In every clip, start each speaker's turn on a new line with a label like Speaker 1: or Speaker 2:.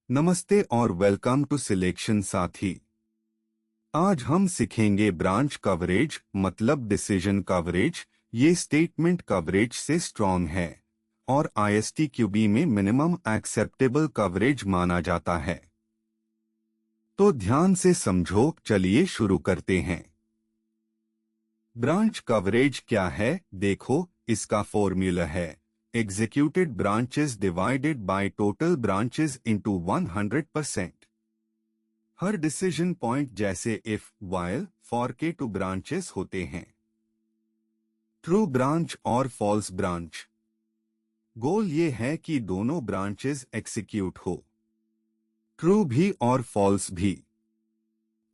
Speaker 1: नमस्ते और welcome to selection साथी। आज हम सीखेंगे ब्रांच कवरेज मतलब डिसीजन कवरेज। ये स्टेटमेंट कवरेज से स्ट्रॉन्ग है और आईएसटीक्यूबी में मिनिमम एक्सेप्टेबल कवरेज माना जाता है। तो ध्यान से समझो, चलिए शुरू करते हैं। ब्रांच कवरेज क्या है? देखो, इसका फॉर्मूला है executed branches divided by total branches into 100%। Her decision point जैसे इफ, व्हाइल, फॉर के टू ब्रांचेस होते हैं, ट्रू ब्रांच और फॉल्स ब्रांच। गोल ये है कि दोनों ब्रांचेस एग्जीक्यूट हो, ट्रू भी और फॉल्स भी।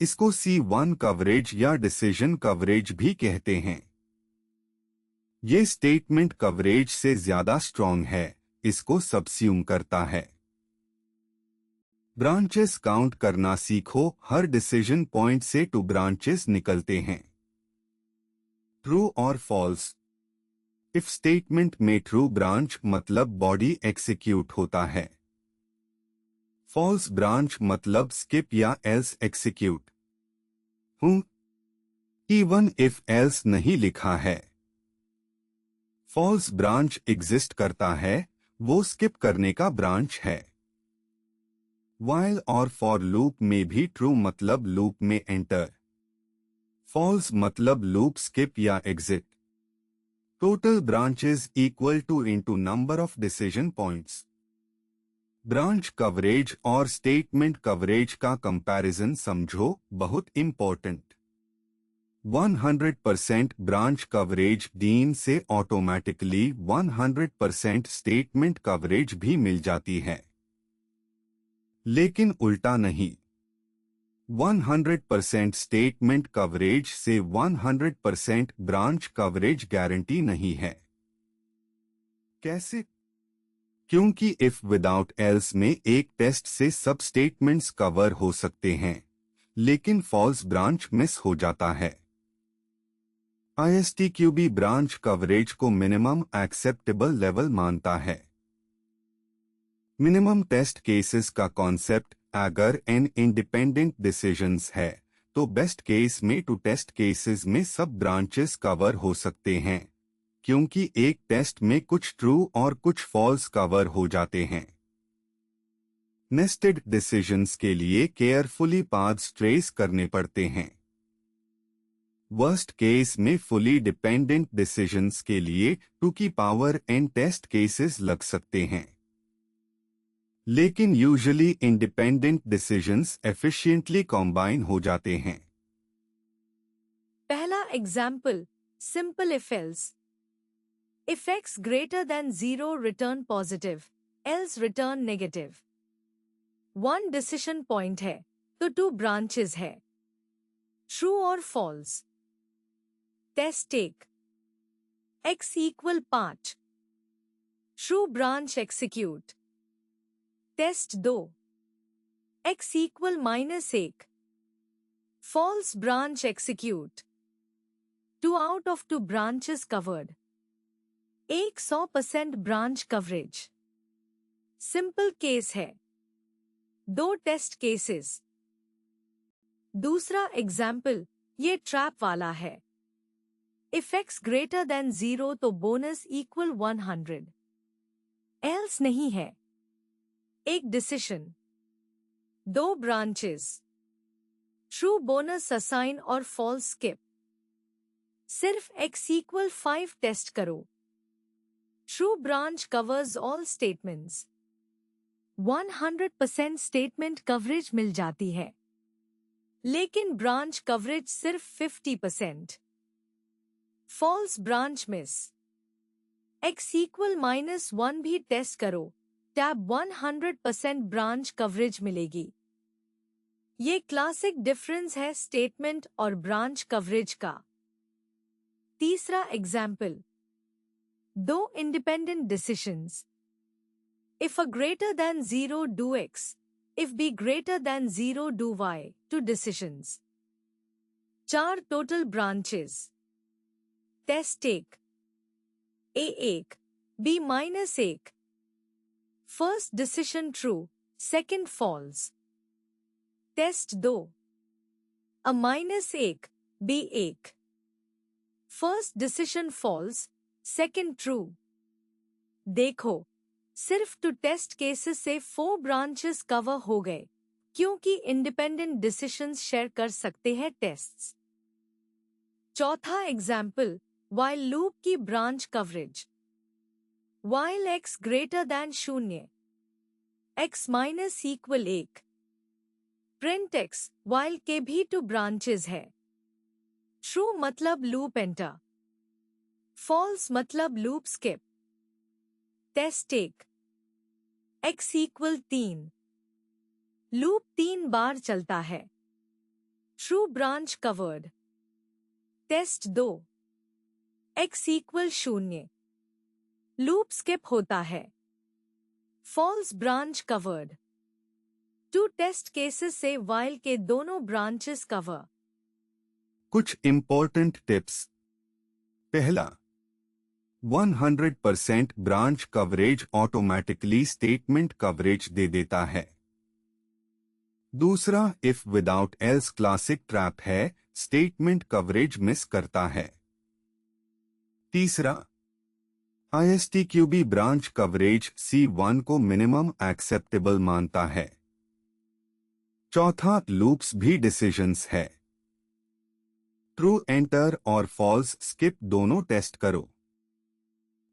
Speaker 1: इसको C1 कवरेज या डिसीजन कवरेज भी कहते हैं। ये स्टेटमेंट कवरेज से ज्यादा स्ट्रॉन्ग है, इसको सबस्यूम करता है। ब्रांचेस काउंट करना सीखो। हर डिसीजन पॉइंट से 2 ब्रांचेस निकलते हैं, ट्रू और फॉल्स। इफ स्टेटमेंट में ट्रू ब्रांच मतलब बॉडी एग्जीक्यूट होता है, फॉल्स ब्रांच मतलब स्किप या एल्स एग्जीक्यूट हूं। इवन इफ एल्स नहीं लिखा है, फॉल्स ब्रांच एग्जिस्ट करता है, वो स्किप करने का ब्रांच है। व्हाइल और फॉर लूप में भी ट्रू मतलब लूप में एंटर, फॉल्स मतलब लूप स्किप या exit. Total branches equal to into number of decision points. Branch coverage और स्टेटमेंट कवरेज का कंपैरिजन समझो, बहुत इंपॉर्टेंट। 100% ब्रांच कवरेज डीन से ऑटोमेटिकली 100% स्टेटमेंट कवरेज भी मिल जाती है, लेकिन उल्टा नहीं। 100% स्टेटमेंट कवरेज से 100% ब्रांच कवरेज गारंटी नहीं है। कैसे? क्योंकि इफ विदाउट एल्स में एक टेस्ट से सब स्टेटमेंट्स कवर हो सकते हैं, लेकिन फॉल्स ब्रांच मिस हो जाता है। आईएसटीक्यूबी ब्रांच कवरेज को मिनिमम एक्सेप्टेबल लेवल मानता है। मिनिमम टेस्ट केसेस का कॉन्सेप्ट, अगर n इंडिपेंडेंट डिसीजंस है तो बेस्ट केस में 2 टेस्ट केसेस में सब ब्रांचेस कवर हो सकते हैं, क्योंकि एक टेस्ट में कुछ ट्रू और कुछ फॉल्स कवर हो जाते हैं। नेस्टेड डिसीजंस के लिए केयरफुली पाथ्स ट्रेस करने पड़ते हैं। वर्स्ट केस में फुली डिपेंडेंट डिसीजंस के लिए 2 की पावर n टेस्ट केसेस लग सकते हैं, लेकिन usually independent decisions efficiently combine हो जाते हैं।
Speaker 2: पहला example, simple if else. If x greater than 0 return positive, else return negative. 1 decision point है तो 2 ब्रांचेस है, ट्रू और फॉल्स। टेस्ट एक, x equal 5, true branch execute. Test 2, x equal -1, false branch execute. 2 out of 2 branches covered, 100% branch coverage. Simple case है, 2 test cases. दूसरा example, ये trap वाला है। इफ x ग्रेटर देन 0 तो bonus equal 100, else नहीं है। एक decision, 2 branches, true bonus assign और फॉल्स स्किप। सिर्फ x इक्वल 5 टेस्ट करो, true branch covers all statements, 100% statement coverage मिल जाती है, लेकिन ब्रांच कवरेज सिर्फ 50%। False branch miss, x equal -1 भी टेस्ट करो, टैब 100% ब्रांच कवरेज मिलेगी। ये क्लासिक डिफरेंस है स्टेटमेंट और ब्रांच कवरेज का। तीसरा example, 2 independent decisions. If a greater than 0 do x, if b greater than 0 do y, 2 decisions। 4 total branches. Test एक, A1, B -1। First decision true, second false. Test 2, A -1, B 1। First decision false, second true. देखो, सिर्फ 2 test cases से 4 branches cover हो गए, क्योंकि independent decisions share कर सकते हैं टेस्ट्स। चौथा एग्जाम्पल, while लूप की branch coverage. while x greater than 0, x minus equal 1। Print x, while के भी 2 ब्रांचेस है। ट्रू मतलब लूप एंटर, फॉल्स मतलब loop skip. Test 1, x equal 3। Loop 3 बार चलता है। True branch covered. Test 2, x equal 0। Loop skip होता है। False branch covered. 2 test cases से while के दोनों ब्रांचेस कवर।
Speaker 1: कुछ इंपॉर्टेंट टिप्स। पहला, 100% branch coverage automatically statement coverage दे देता है। दूसरा, if without else classic trap है, स्टेटमेंट कवरेज मिस करता है। तीसरा, ISTQB ब्रांच कवरेज C1 को मिनिमम एक्सेप्टेबल मानता है। चौथा, लूप्स भी डिसीजंस है। ट्रू एंटर और फॉल्स स्किप दोनों टेस्ट करो।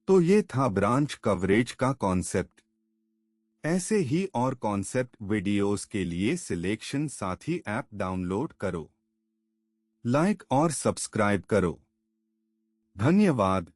Speaker 1: तो ये था ब्रांच कवरेज का कॉन्सेप्ट। ऐसे ही और कॉन्सेप्ट वीडियोस के लिए सिलेक्शन साथी ऐप डाउनलोड करो, लाइक और सब्सक्राइब करो। धन्यवाद।